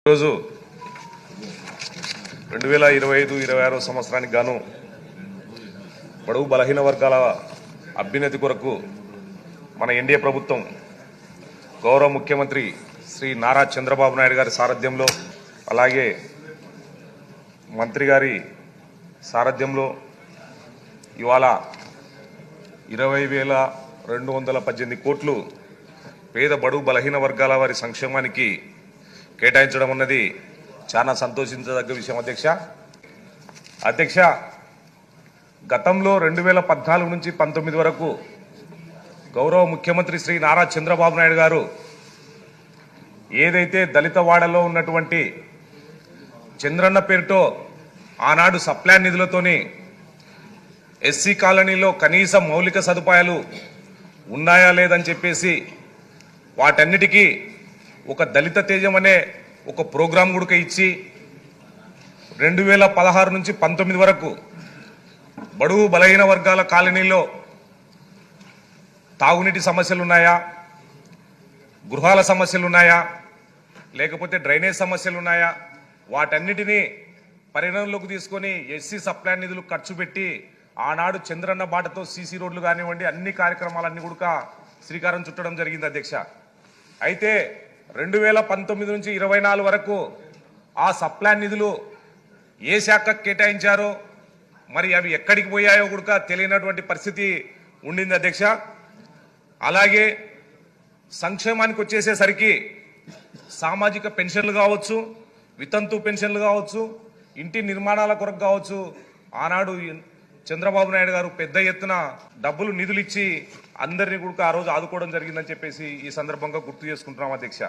రోజు 2025-26 సంవత్సరానికి గాను బడుగు బలహీన వర్గాల అభ్యున్నతి కొరకు మన ఎన్డీఏ ప్రభుత్వం గౌరవ ముఖ్యమంత్రి శ్రీ నారా చంద్రబాబు నాయుడు గారి సారథ్యంలో అలాగే మంత్రి గారి సారథ్యంలో ఇవాళ 20,218 కోట్లు పేద బడుగు బలహీన వర్గాల వారి సంక్షేమానికి కేటాయించడం అన్నది చాలా సంతోషించదగ్గ విషయం అధ్యక్ష గతంలో 2014 నుంచి 19 వరకు గౌరవ ముఖ్యమంత్రి శ్రీ నారా చంద్రబాబు నాయుడు గారు ఏదైతే దళిత వాడలో ఉన్నటువంటి చంద్రన్న పేరుతో ఆనాడు సప్లాన్ నిధులతోని ఎస్సీ కాలనీలో కనీస మౌలిక సదుపాయాలు ఉన్నాయా లేదని చెప్పేసి వాటన్నిటికీ ఒక దళిత తేజం అనే ఒక ప్రోగ్రాం కూడా ఇచ్చి 2016 నుంచి 19 వరకు బడుగు బలహీన వర్గాల కాలనీలో తాగునీటి సమస్యలు ఉన్నాయా, గృహాల సమస్యలు ఉన్నాయా, లేకపోతే డ్రైనేజ్ సమస్యలు ఉన్నాయా, వాటన్నిటినీ పరిగణనలోకి తీసుకొని ఎస్సీ సప్లాన్ నిధులు ఖర్చు పెట్టి ఆనాడు చంద్రన్న బాటతో సీసీ రోడ్లు కానివ్వండి అన్ని కార్యక్రమాలన్నీ కూడా శ్రీకారం చుట్టడం జరిగింది అధ్యక్ష. అయితే 2019 నుంచి 24 వరకు ఆ సప్లాన్ నిధులు ఏ శాఖకు కేటాయించారో మరి అవి ఎక్కడికి పోయాయో కూడా తెలియనటువంటి పరిస్థితి ఉండింది అధ్యక్ష. అలాగే సంక్షేమానికి వచ్చేసేసరికి సామాజిక పెన్షన్లు కావచ్చు, వితంతు పెన్షన్లు కావచ్చు, ఇంటి నిర్మాణాల కొరకు కావచ్చు, ఆనాడు చంద్రబాబు నాయుడు గారు పెద్ద ఎత్తున డబ్బులు నిధులు ఇచ్చి అందరినీ కూడా ఆ రోజు ఆదుకోవడం జరిగిందని చెప్పేసి ఈ సందర్భంగా గుర్తు చేసుకుంటున్నాం అధ్యక్ష.